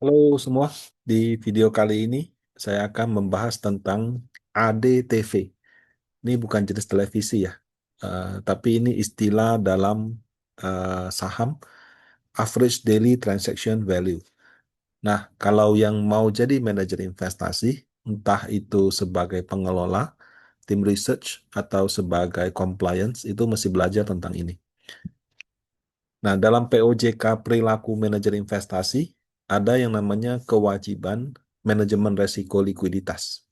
Halo semua, di video kali ini saya akan membahas tentang ADTV. Ini bukan jenis televisi ya, tapi ini istilah dalam saham, Average Daily Transaction Value. Nah, kalau yang mau jadi manajer investasi, entah itu sebagai pengelola, tim research, atau sebagai compliance, itu mesti belajar tentang ini. Nah, dalam POJK perilaku manajer investasi, ada yang namanya kewajiban manajemen resiko likuiditas.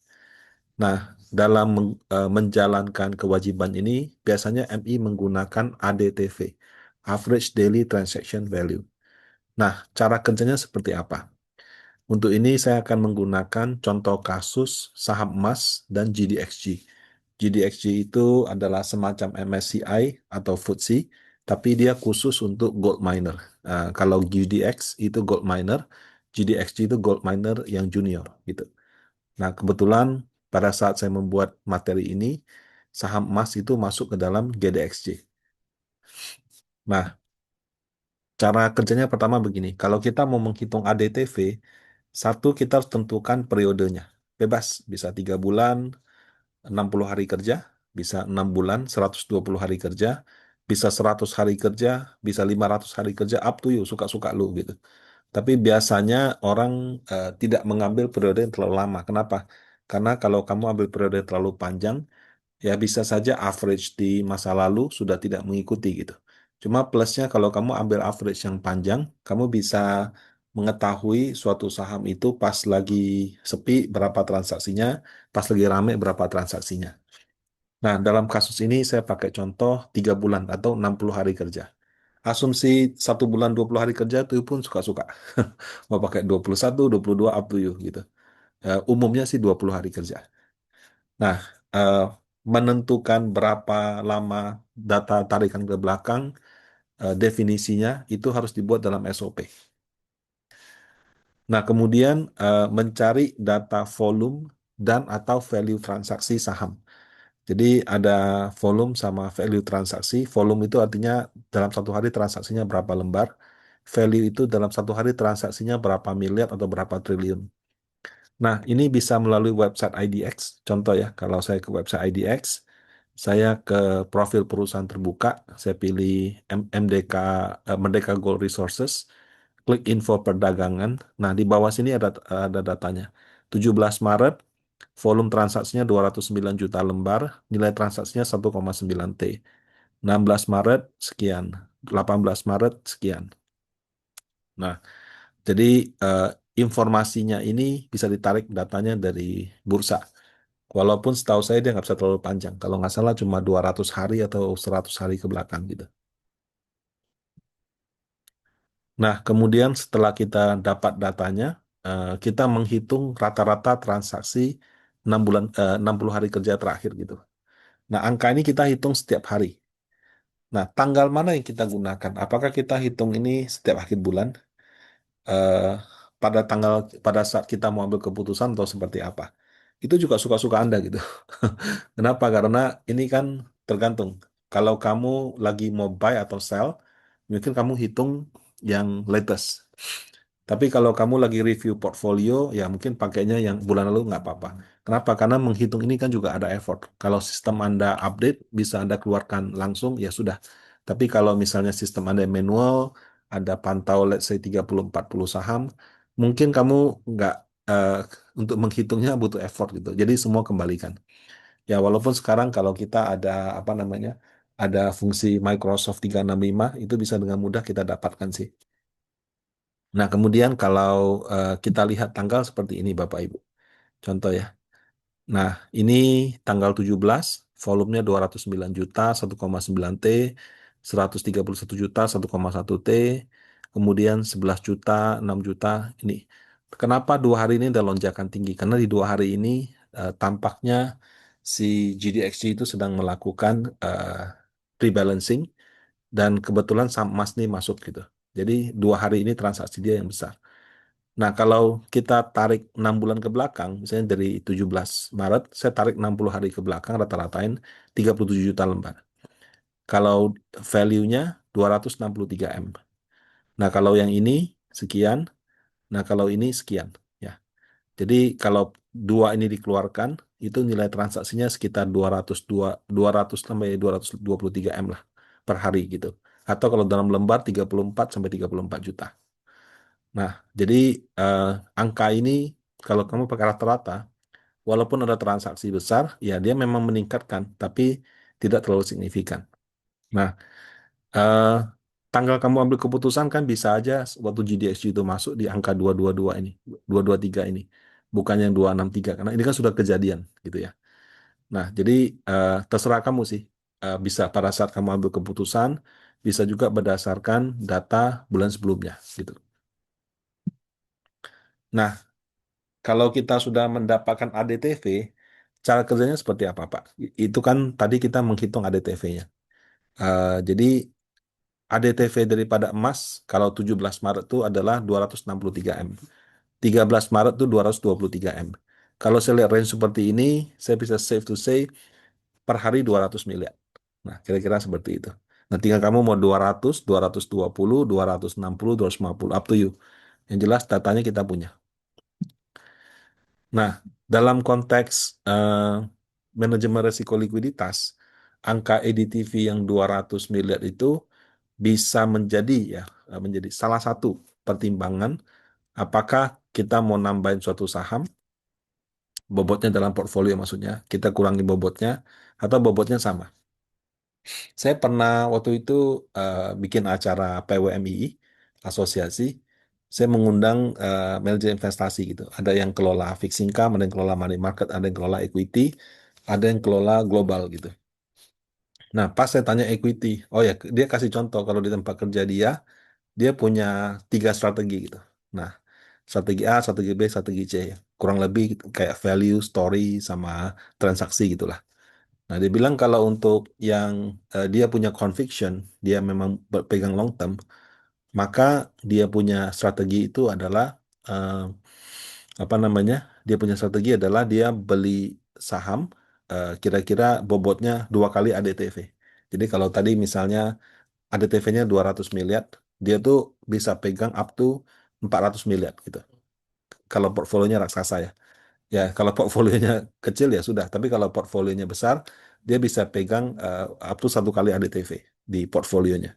Nah, dalam menjalankan kewajiban ini, biasanya MI menggunakan ADTV, Average Daily Transaction Value. Nah, cara kerjanya seperti apa? Untuk ini saya akan menggunakan contoh kasus saham emas dan GDXG. GDXG itu adalah semacam MSCI atau FTSE, tapi dia khusus untuk gold miner. Kalau GDX itu gold miner, GDXG itu gold miner yang junior gitu. Nah, kebetulan pada saat saya membuat materi ini, saham emas itu masuk ke dalam GDXJ. Nah, cara kerjanya pertama begini. Kalau kita mau menghitung ADTV, satu kita harus tentukan periodenya. Bebas, bisa 3 bulan, 60 hari kerja, bisa 6 bulan, 120 hari kerja, bisa 100 hari kerja, bisa 500 hari kerja, up to you, suka-suka lu gitu. Tapi biasanya orang tidak mengambil periode yang terlalu lama. Kenapa? Karena kalau kamu ambil periode yang terlalu panjang, ya bisa saja average di masa lalu sudah tidak mengikuti gitu. Cuma plusnya kalau kamu ambil average yang panjang, kamu bisa mengetahui suatu saham itu pas lagi sepi berapa transaksinya, pas lagi rame berapa transaksinya. Nah, dalam kasus ini saya pakai contoh 3 bulan atau 60 hari kerja. Asumsi 1 bulan 20 hari kerja itu pun suka-suka. Mau pakai 21, 22, up to you gitu. Umumnya sih 20 hari kerja. Nah, eh, menentukan berapa lama data tarikan ke belakang, definisinya itu harus dibuat dalam SOP. Nah, kemudian mencari data volume dan atau value transaksi saham. Jadi ada volume sama value transaksi. Volume itu artinya dalam satu hari transaksinya berapa lembar. Value itu dalam satu hari transaksinya berapa miliar atau berapa triliun. Nah, ini bisa melalui website IDX. Contoh ya, kalau saya ke website IDX, saya ke profil perusahaan terbuka, saya pilih MDK, Merdeka Gold Resources, klik info perdagangan. Nah, di bawah sini ada datanya. 17 Maret, volume transaksinya 209 juta lembar, nilai transaksinya 1,9 T. 16 Maret, sekian. 18 Maret, sekian. Nah, jadi eh, informasinya ini bisa ditarik datanya dari bursa. Walaupun setahu saya dia nggak bisa terlalu panjang. Kalau nggak salah cuma 200 hari atau 100 hari ke belakang gitu. Nah, kemudian setelah kita dapat datanya, kita menghitung rata-rata transaksi 60 hari kerja terakhir gitu. Nah, angka ini kita hitung setiap hari. Nah, tanggal mana yang kita gunakan? Apakah kita hitung ini setiap akhir bulan? eh, pada saat kita mau ambil keputusan atau seperti apa. Itu juga suka-suka Anda gitu. Kenapa? Karena ini kan tergantung. Kalau kamu lagi mau buy atau sell, mungkin kamu hitung yang latest. Tapi kalau kamu lagi review portfolio, ya mungkin pakainya yang bulan lalu nggak apa-apa. Kenapa? Karena menghitung ini kan juga ada effort. Kalau sistem Anda update, bisa Anda keluarkan langsung, ya sudah. Tapi kalau misalnya sistem Anda manual, ada pantau let's say 30-40 saham, mungkin kamu nggak eh, untuk menghitungnya butuh effort gitu. Jadi semua kembalikan. Ya walaupun sekarang kalau kita ada apa namanya, ada fungsi Microsoft 365, itu bisa dengan mudah kita dapatkan sih. Nah, kemudian kalau kita lihat tanggal seperti ini Bapak Ibu. Contoh ya. Nah, ini tanggal 17, volumenya 209 juta, 1,9 T, 131 juta, 1,1 T, kemudian 11 juta, 6 juta. Ini. Kenapa 2 hari ini ada lonjakan tinggi? Karena di 2 hari ini tampaknya si GDXG itu sedang melakukan rebalancing dan kebetulan saham emas nih masuk gitu. Jadi 2 hari ini transaksi dia yang besar. Nah, kalau kita tarik 6 bulan ke belakang, misalnya dari 17 Maret, saya tarik 60 hari ke belakang, rata-ratain 37 juta lembar. Kalau value-nya 263 M. Nah, kalau yang ini sekian, Nah, kalau ini sekian. Ya. Jadi kalau dua ini dikeluarkan, itu nilai transaksinya sekitar 200 sampai 223 M lah per hari gitu. Atau kalau dalam lembar 34 sampai 34 juta. Nah, jadi eh, angka ini kalau kamu pakai rata-rata, walaupun ada transaksi besar, ya dia memang meningkatkan, tapi tidak terlalu signifikan. Nah, eh, tanggal kamu ambil keputusan kan bisa aja waktu GDXG itu masuk di angka 222 ini, 223 ini. Bukan yang 263, karena ini kan sudah kejadian gitu ya. Nah, jadi terserah kamu sih. Bisa pada saat kamu ambil keputusan, bisa juga berdasarkan data bulan sebelumnya gitu. Nah, kalau kita sudah mendapatkan ADTV, cara kerjanya seperti apa, Pak? Itu kan tadi kita menghitung ADTV-nya. Jadi ADTV daripada emas kalau 17 Maret itu adalah 263 M. 13 Maret itu 223 M. Kalau saya lihat range seperti ini, saya bisa safe to say per hari 200 miliar. Nah, kira-kira seperti itu. Nah, tinggal kamu mau 200, 220, 260, 250, up to you. Yang jelas datanya kita punya. Nah, dalam konteks manajemen risiko likuiditas, angka EDTV yang 200 miliar itu bisa menjadi ya menjadi salah satu pertimbangan apakah kita mau nambahin suatu saham, bobotnya dalam portfolio maksudnya, kita kurangi bobotnya atau bobotnya sama. Saya pernah waktu itu bikin acara PWMII, asosiasi, saya mengundang manajer investasi gitu. Ada yang kelola fixed income, ada yang kelola money market, ada yang kelola equity, ada yang kelola global gitu. Nah, pas saya tanya equity, oh ya, dia kasih contoh kalau di tempat kerja dia punya 3 strategi gitu. Nah, strategi A, strategi B, strategi C. Kurang lebih kayak value, story, sama transaksi gitulah. Nah, dia bilang kalau untuk yang dia punya conviction, dia memang pegang long term, maka dia punya strategi itu adalah eh, apa namanya? Dia punya strategi adalah dia beli saham kira-kira bobotnya 2 kali ADTV. Jadi kalau tadi misalnya ADTV-nya 200 miliar, dia tuh bisa pegang up to 400 miliar gitu. Kalau portfolionya raksasa ya. Ya, kalau portfolionya kecil ya sudah. Tapi kalau portfolionya besar, dia bisa pegang up to 1 kali ADTV di portfolionya.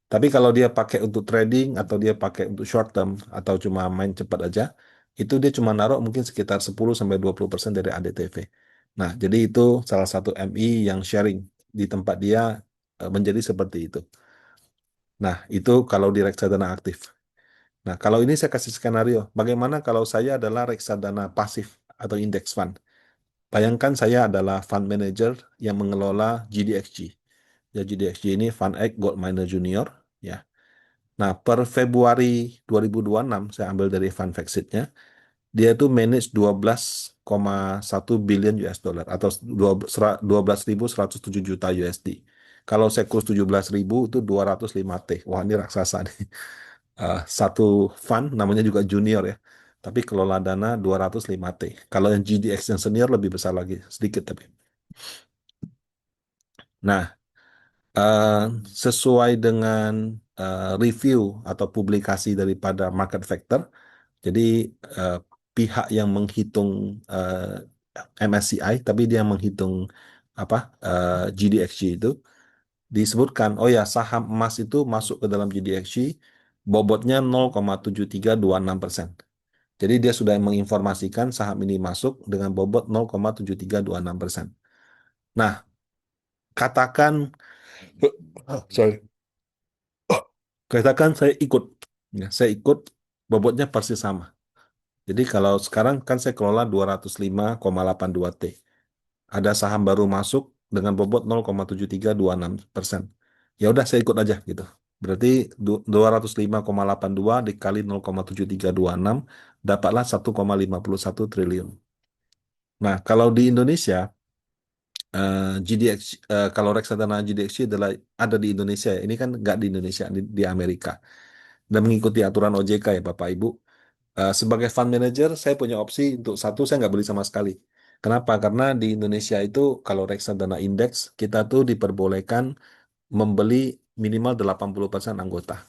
Tapi kalau dia pakai untuk trading atau dia pakai untuk short term atau cuma main cepat aja, itu dia cuma naruh mungkin sekitar 10 sampai 20% dari ADTV. Nah, jadi itu salah satu MI yang sharing di tempat dia menjadi seperti itu. Nah, itu kalau di reksadana aktif. Nah, kalau ini saya kasih skenario, bagaimana kalau saya adalah reksadana pasif atau index fund? Bayangkan saya adalah fund manager yang mengelola GDXG. Ya, GDXG ini Fund X Gold Miner Junior. Ya. Nah, per Februari 2026, saya ambil dari fund factsheet-nya, dia itu manage 12,1 billion US dollar atau 12.107 juta USD. Kalau saya kurs 17.000 itu 205 T. Wah, ini raksasa nih. Satu fund namanya juga junior ya. Tapi kelola dana 205 T. Kalau yang GDX yang senior lebih besar lagi, sedikit tapi. Nah, eh, sesuai dengan review atau publikasi daripada market factor, jadi eh, pihak yang menghitung MSCI, tapi dia menghitung apa GDXG itu disebutkan, oh ya saham emas itu masuk ke dalam GDXG, bobotnya 0,7326%. Jadi dia sudah menginformasikan saham ini masuk dengan bobot 0,7326%. Nah, katakan, sorry, katakan saya ikut, ya, saya ikut bobotnya persis sama. Jadi kalau sekarang kan saya kelola 205,82 T. Ada saham baru masuk dengan bobot 0,7326%. Ya udah saya ikut aja gitu. Berarti 205,82 dikali 0,7326 dapatlah 1,51 triliun. Nah, kalau di Indonesia GDX kalau reksadana GDXC adalah ada di Indonesia ya. Ini kan nggak di Indonesia di Amerika. Dan mengikuti aturan OJK ya Bapak Ibu. Sebagai fund manager, saya punya opsi untuk satu, saya nggak beli sama sekali. Kenapa? Karena di Indonesia itu kalau reksadana indeks, kita tuh diperbolehkan membeli minimal 80% anggota.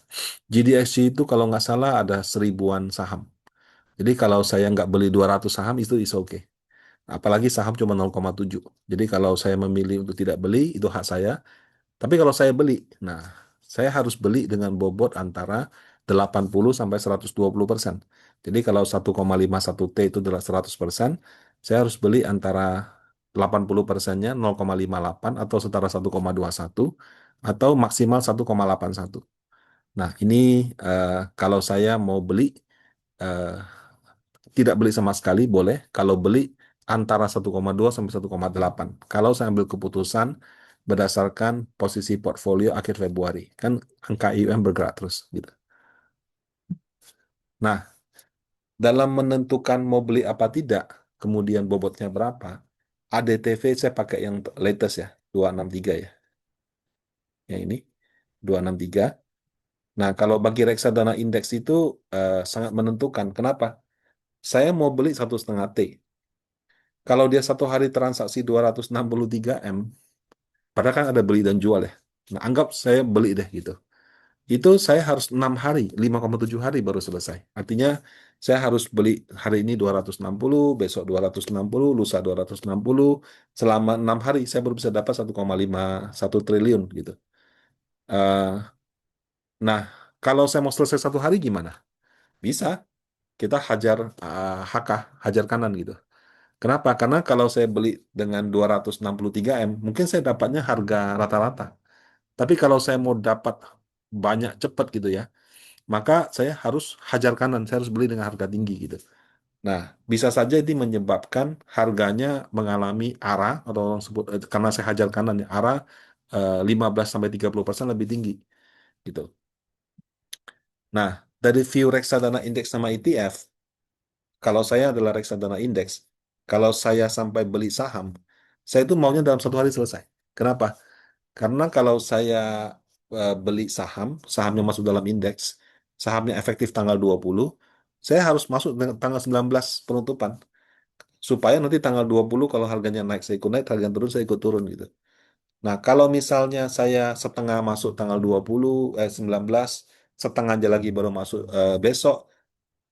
GDXC itu kalau nggak salah ada 1.000-an saham. Jadi kalau saya nggak beli 200 saham itu is okay. Apalagi saham cuma 0,7. Jadi kalau saya memilih untuk tidak beli, itu hak saya. Tapi kalau saya beli, nah saya harus beli dengan bobot antara 80 sampai 120%. Jadi kalau 1,51 T itu adalah 100%, saya harus beli antara 80%-nya 0,58 atau setara 1,21 atau maksimal 1,81. Nah, ini kalau saya mau beli eh, tidak beli sama sekali boleh. Kalau beli antara 1,2 sampai 1,8. Kalau saya ambil keputusan berdasarkan posisi portfolio akhir Februari. Kan angka IUM bergerak terus gitu. Nah, dalam menentukan mau beli apa tidak, kemudian bobotnya berapa, ADTV saya pakai yang latest ya, 263 ya. Yang ini 263. Nah, kalau bagi reksadana indeks itu sangat menentukan. Kenapa? Saya mau beli 1,5 T. Kalau dia satu hari transaksi 263 M, padahal kan ada beli dan jual ya. Nah, anggap saya beli deh gitu. Itu saya harus 6 hari, 5,7 hari baru selesai. Artinya saya harus beli hari ini 260, besok 260, lusa 260. Selama 6 hari saya baru bisa dapat 1,51 triliun gitu. Eh, nah, kalau saya mau selesai satu hari gimana? Bisa, kita hajar HK, hajar kanan gitu. Kenapa? Karena kalau saya beli dengan 263 M, mungkin saya dapatnya harga rata-rata. Tapi kalau saya mau dapat banyak cepat gitu ya, maka saya harus hajar kanan, saya harus beli dengan harga tinggi gitu. Nah, bisa saja itu menyebabkan harganya mengalami arah atau orang sebut karena saya hajar kanan ya, arah 15 sampai 30% lebih tinggi gitu. Nah, dari view reksadana indeks sama ETF, kalau saya adalah reksadana indeks, kalau saya sampai beli saham, saya itu maunya dalam satu hari selesai. Kenapa? Karena kalau saya beli saham, sahamnya masuk dalam indeks, sahamnya efektif tanggal 20, saya harus masuk dengan tanggal 19 penutupan. Supaya nanti tanggal 20 kalau harganya naik, saya ikut naik, harganya turun, saya ikut turun gitu. Nah, kalau misalnya saya setengah masuk tanggal 20, 19, setengah aja lagi baru masuk besok,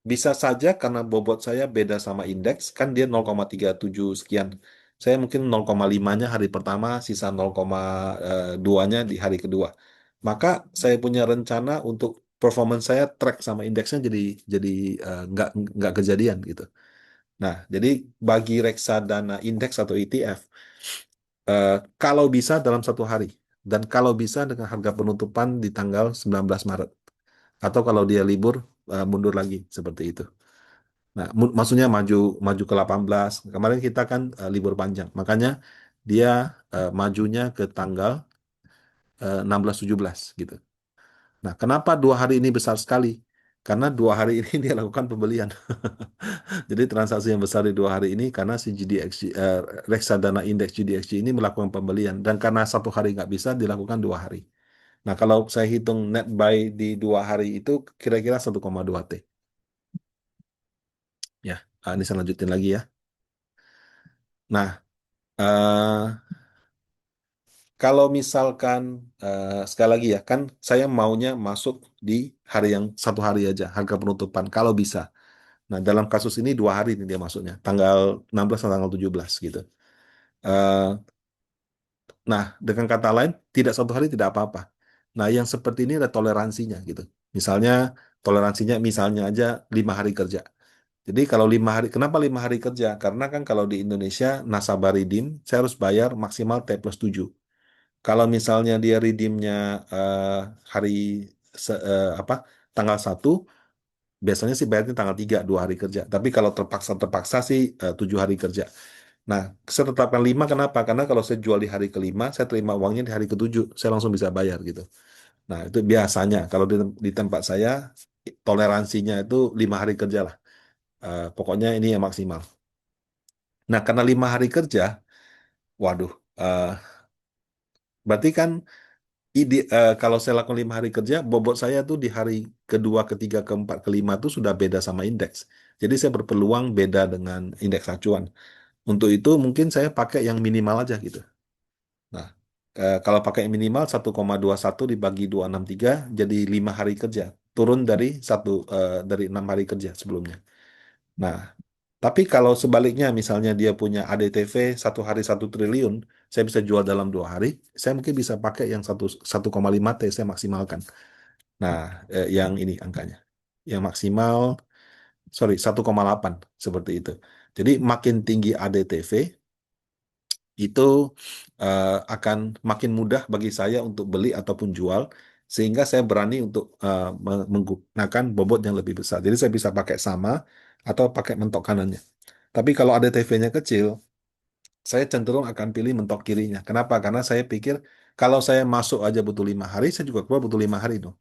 bisa saja karena bobot saya beda sama indeks, kan dia 0,37 sekian. Saya mungkin 0,5-nya hari pertama, sisa 0,2-nya di hari kedua. Maka saya punya rencana untuk performance saya track sama indeksnya jadi nggak kejadian gitu. Nah, jadi bagi reksadana indeks atau ETF, kalau bisa dalam satu hari dan kalau bisa dengan harga penutupan di tanggal 19 Maret atau kalau dia libur mundur lagi seperti itu. Nah, maksudnya maju maju ke 18. Kemarin kita kan libur panjang. Makanya dia majunya ke tanggal 16-17 gitu. Nah, kenapa 2 hari ini besar sekali? Karena 2 hari ini dia lakukan pembelian. Jadi transaksi yang besar di 2 hari ini karena si GDXG, reksadana indeks GDXG ini melakukan pembelian. Dan karena satu hari nggak bisa, dilakukan 2 hari. Nah, kalau saya hitung net buy di 2 hari itu kira-kira 1,2 T. Ya, ini saya lanjutin lagi ya. Nah, kalau misalkan sekali lagi ya, kan saya maunya masuk di hari yang satu hari aja, harga penutupan, kalau bisa. Nah, dalam kasus ini 2 hari ini dia masuknya, tanggal 16 atau tanggal 17 gitu. Eh, nah, dengan kata lain, tidak satu hari tidak apa-apa. Nah, yang seperti ini ada toleransinya gitu. Misalnya, toleransinya misalnya aja 5 hari kerja. Jadi kalau 5 hari, kenapa 5 hari kerja? Karena kan kalau di Indonesia, nasabah redeem, saya harus bayar maksimal T+7. Kalau misalnya dia redeemnya eh, hari apa tanggal 1, biasanya sih bayarnya tanggal 3, 2 hari kerja. Tapi kalau terpaksa sih 7 hari kerja. Nah, saya tetapkan 5, kenapa? Karena kalau saya jual di hari kelima, saya terima uangnya di hari ketujuh, saya langsung bisa bayar gitu. Nah, itu biasanya kalau di tempat saya toleransinya itu 5 hari kerja lah. Pokoknya ini yang maksimal. Nah, karena 5 hari kerja, waduh, berarti kan kalau saya lakukan 5 hari kerja, bobot saya tuh di hari kedua, ketiga, keempat, kelima tuh sudah beda sama indeks. Jadi saya berpeluang beda dengan indeks acuan. Untuk itu mungkin saya pakai yang minimal aja gitu. Nah, kalau pakai yang minimal 1,21 dibagi 263 jadi 5 hari kerja. Turun dari 6 hari kerja sebelumnya. Nah, tapi kalau sebaliknya, misalnya dia punya ADTV 1 hari 1 triliun, saya bisa jual dalam 2 hari, saya mungkin bisa pakai yang 1,5 T saya maksimalkan. Nah, yang ini angkanya, yang maksimal, sorry, 1,8 seperti itu. Jadi makin tinggi ADTV, itu akan makin mudah bagi saya untuk beli ataupun jual, sehingga saya berani untuk menggunakan bobot yang lebih besar. Jadi saya bisa pakai sama atau pakai mentok kanannya. Tapi kalau ADTV-nya kecil, saya cenderung akan pilih mentok kirinya. Kenapa? Karena saya pikir kalau saya masuk aja butuh 5 hari, saya juga keluar butuh 5 hari dong.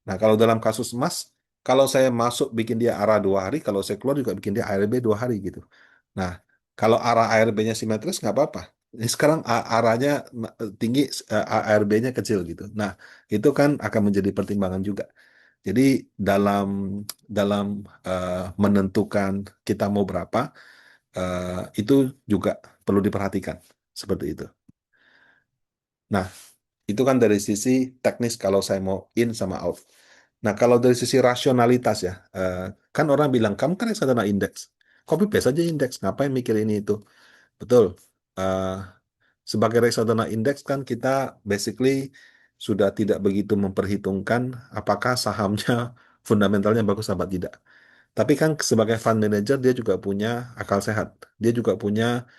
Nah, kalau dalam kasus emas, kalau saya masuk bikin dia arah 2 hari, kalau saya keluar juga bikin dia ARB 2 hari gitu. Nah, kalau arah ARB-nya simetris nggak apa-apa. Ini sekarang arahnya tinggi, ARB-nya kecil gitu. Nah, itu kan akan menjadi pertimbangan juga. Jadi dalam dalam menentukan kita mau berapa, itu juga perlu diperhatikan seperti itu. Nah, itu kan dari sisi teknis kalau saya mau in sama out. Nah, kalau dari sisi rasionalitas ya, kan orang bilang, kamu kan reksadana indeks. Copy paste aja indeks, ngapain mikir ini itu? Betul. Eh, Sebagai reksadana indeks kan kita basically sudah tidak begitu memperhitungkan apakah sahamnya fundamentalnya bagus apa tidak. Tapi kan sebagai fund manager dia juga punya akal sehat. Dia juga punya,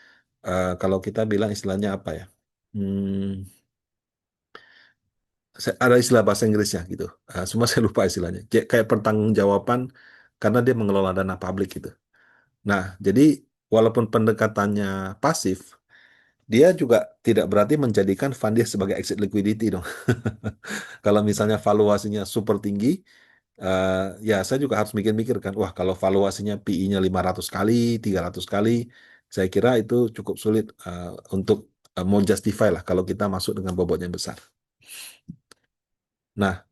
kalau kita bilang istilahnya apa ya? Hmm, ada istilah bahasa Inggrisnya gitu. Cuma saya lupa istilahnya. Kayak pertanggungjawaban karena dia mengelola dana publik gitu. Nah, jadi walaupun pendekatannya pasif, dia juga tidak berarti menjadikan fund dia sebagai exit liquidity dong. Kalau misalnya valuasinya super tinggi, eh, ya saya juga harus mikir-mikir kan, wah kalau valuasinya PI-nya 500 kali, 300 kali, saya kira itu cukup sulit untuk mau justify lah kalau kita masuk dengan bobot yang besar. Nah,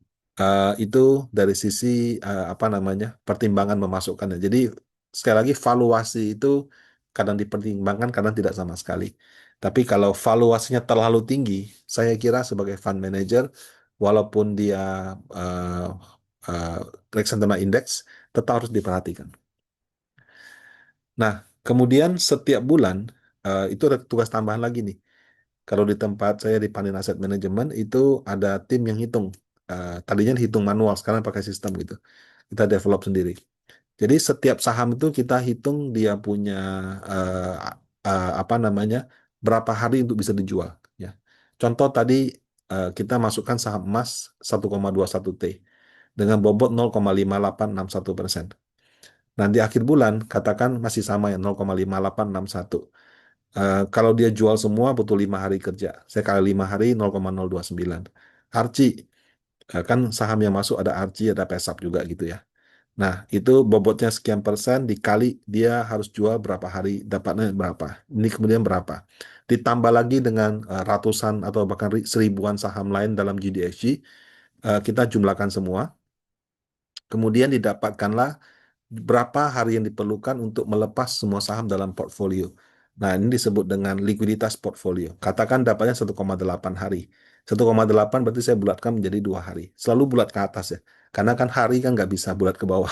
itu dari sisi apa namanya pertimbangan memasukkannya. Jadi sekali lagi valuasi itu kadang dipertimbangkan, kadang tidak sama sekali. Tapi kalau valuasinya terlalu tinggi, saya kira sebagai fund manager, walaupun dia uh, uh, reksadana indeks, tetap harus diperhatikan. Nah, kemudian setiap bulan itu ada tugas tambahan lagi nih. Kalau di tempat saya di Panin Asset Management itu ada tim yang hitung. Tadinya hitung manual, sekarang pakai sistem gitu. Kita develop sendiri. Jadi setiap saham itu kita hitung dia punya eh, apa namanya berapa hari untuk bisa dijual. Ya. Contoh tadi kita masukkan saham emas 1,21 T dengan bobot 0,5861%. Nanti akhir bulan katakan masih sama ya 0,5861. Kalau dia jual semua butuh 5 hari kerja. Saya kali 5 hari 0,029. Arci, kan saham yang masuk ada Arci, ada Pesap juga gitu ya. Nah, itu bobotnya sekian persen dikali dia harus jual berapa hari, dapatnya berapa. Ini kemudian berapa. Ditambah lagi dengan ratusan atau bahkan seribuan saham lain dalam GDXG, kita jumlahkan semua. Kemudian didapatkanlah berapa hari yang diperlukan untuk melepas semua saham dalam portfolio. Nah, ini disebut dengan likuiditas portfolio. Katakan dapatnya 1,8 hari. 1,8 berarti saya bulatkan menjadi 2 hari. Selalu bulat ke atas ya. Karena kan hari kan nggak bisa bulat ke bawah.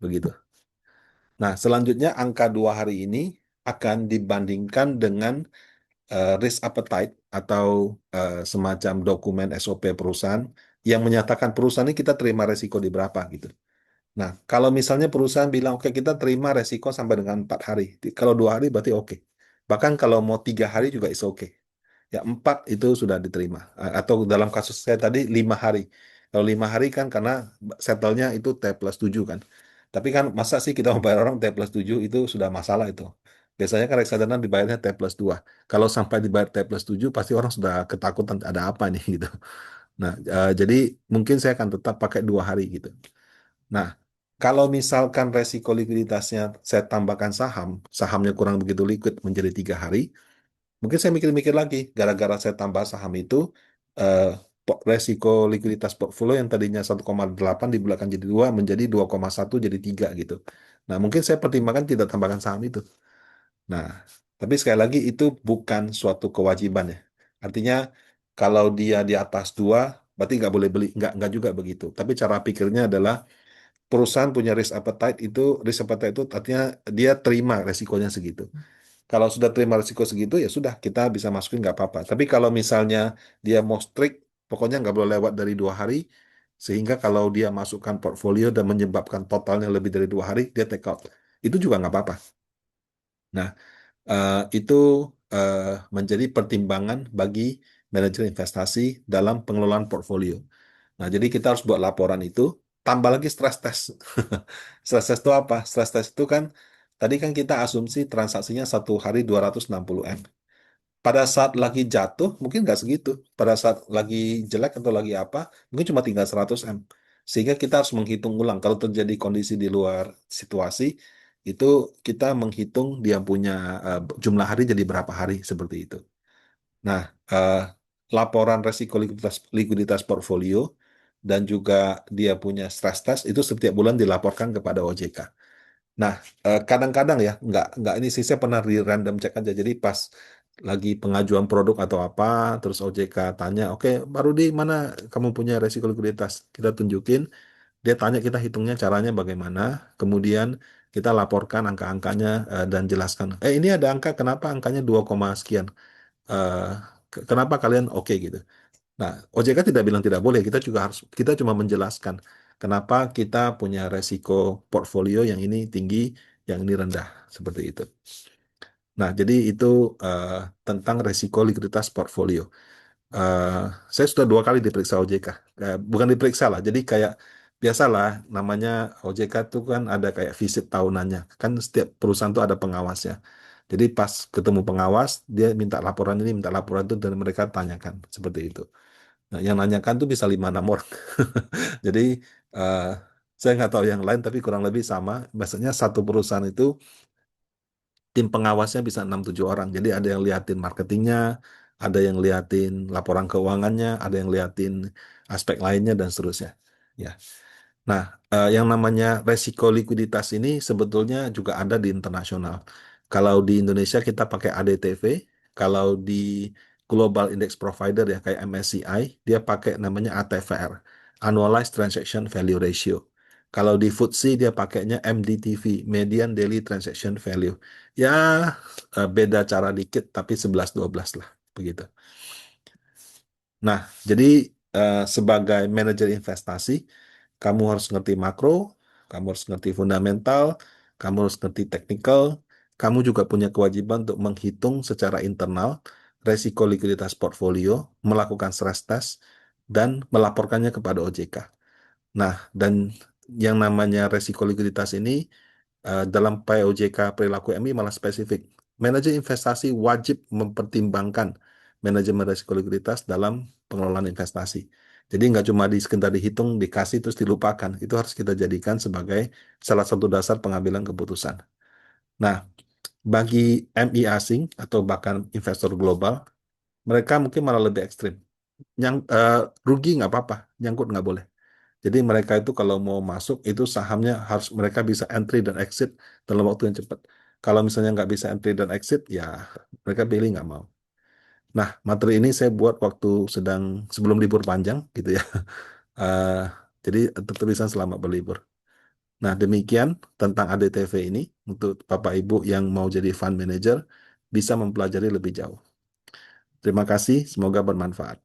Begitu. Nah, selanjutnya angka 2 hari ini akan dibandingkan dengan risk appetite atau semacam dokumen SOP perusahaan yang menyatakan perusahaan ini kita terima resiko di berapa gitu. Nah, kalau misalnya perusahaan bilang, oke kita terima resiko sampai dengan 4 hari. Kalau 2 hari berarti oke. Bahkan kalau mau 3 hari juga is oke. Ya 4 itu sudah diterima. Atau dalam kasus saya tadi 5 hari. Kalau 5 hari kan karena settle-nya itu T+7 kan. Tapi kan masa sih kita mau bayar orang T+7 itu sudah masalah itu. Biasanya kan reksadana dibayarnya T+2. Kalau sampai dibayar T+7 pasti orang sudah ketakutan ada apa nih gitu. Nah, jadi mungkin saya akan tetap pakai 2 hari gitu. Nah, kalau misalkan resiko likuiditasnya saya tambahkan saham, sahamnya kurang begitu liquid menjadi 3 hari, mungkin saya mikir-mikir lagi, gara-gara saya tambah saham itu, eh, resiko likuiditas portfolio yang tadinya 1,8 dibulatkan jadi 2 menjadi 2,1 jadi 3 gitu. Nah, mungkin saya pertimbangkan tidak tambahkan saham itu. Nah, tapi sekali lagi itu bukan suatu kewajiban ya. Artinya kalau dia di atas 2, berarti nggak boleh beli, nggak juga begitu. Tapi cara pikirnya adalah perusahaan punya risk appetite itu artinya dia terima resikonya segitu. Kalau sudah terima risiko segitu ya sudah kita bisa masukin nggak apa-apa. Tapi kalau misalnya dia mau strict, pokoknya nggak boleh lewat dari 2 hari, sehingga kalau dia masukkan portfolio dan menyebabkan totalnya lebih dari 2 hari, dia take out. Itu juga nggak apa-apa. Nah, itu eh, menjadi pertimbangan bagi manajer investasi dalam pengelolaan portfolio. Nah, jadi kita harus buat laporan itu, tambah lagi stress test. Stress test itu apa? Stress test itu kan, tadi kan kita asumsi transaksinya 1 hari 260 M. Pada saat lagi jatuh, mungkin nggak segitu. Pada saat lagi jelek atau lagi apa, mungkin cuma tinggal 100 M. Sehingga kita harus menghitung ulang. Kalau terjadi kondisi di luar situasi, itu kita menghitung dia punya jumlah hari jadi berapa hari, seperti itu. Nah, eh, laporan resiko likuiditas portfolio dan juga dia punya stress test itu setiap bulan dilaporkan kepada OJK. Nah, kadang-kadang ya, nggak ini sih saya pernah di random check aja. Jadi pas lagi pengajuan produk atau apa, terus OJK tanya, oke, baru di mana kamu punya resiko likuiditas? Kita tunjukin, dia tanya kita hitungnya caranya bagaimana, kemudian kita laporkan angka-angkanya dan jelaskan, ini ada angka, kenapa angkanya 2, sekian? Eh, Kenapa kalian oke gitu? Nah, OJK tidak bilang tidak boleh, kita cuma menjelaskan kenapa kita punya resiko portfolio yang ini tinggi, yang ini rendah, seperti itu. Nah, jadi itu eh, tentang resiko likuiditas portfolio. Eh, saya sudah 2 kali diperiksa OJK. Bukan diperiksa lah, jadi kayak biasalah namanya OJK itu kan ada kayak visit tahunannya. Kan setiap perusahaan itu ada pengawasnya. Jadi pas ketemu pengawas, dia minta laporan ini, minta laporan itu, dan mereka tanyakan seperti itu. Nah, yang nanyakan tuh bisa 5-6 orang. Jadi eh, saya nggak tahu yang lain, tapi kurang lebih sama. Biasanya satu perusahaan itu tim pengawasnya bisa 6-7 orang. Jadi ada yang liatin marketingnya, ada yang liatin laporan keuangannya, ada yang liatin aspek lainnya dan seterusnya. Ya. Nah, yang namanya resiko likuiditas ini sebetulnya juga ada di internasional. Kalau di Indonesia kita pakai ADTV, kalau di Global Index Provider ya kayak MSCI, dia pakai namanya ATVR, Annualized Transaction Value Ratio. Kalau di FTSE dia pakainya MDTV, Median Daily Transaction Value. Ya, beda cara dikit tapi 11-12 lah, begitu. Nah, jadi sebagai manajer investasi, kamu harus ngerti makro, kamu harus ngerti fundamental, kamu harus ngerti teknikal, kamu juga punya kewajiban untuk menghitung secara internal resiko likuiditas portfolio, melakukan stress test, dan melaporkannya kepada OJK. Nah, dan yang namanya resiko likuiditas ini dalam POJK perilaku MI malah spesifik. Manajer investasi wajib mempertimbangkan manajemen risiko likuiditas dalam pengelolaan investasi. Jadi nggak cuma sekedar dihitung, dikasih terus dilupakan. Itu harus kita jadikan sebagai salah satu dasar pengambilan keputusan. Nah, bagi MI asing atau bahkan investor global, mereka mungkin malah lebih ekstrim. Rugi nggak apa-apa, nyangkut nggak boleh. Jadi mereka itu kalau mau masuk itu sahamnya harus mereka bisa entry dan exit dalam waktu yang cepat. Kalau misalnya nggak bisa entry dan exit, ya mereka pilih nggak mau. Nah, materi ini saya buat waktu sebelum libur panjang gitu ya. Eh, jadi tertulisan selama berlibur. Nah, demikian tentang ADTV ini untuk Bapak Ibu yang mau jadi fund manager bisa mempelajari lebih jauh. Terima kasih, semoga bermanfaat.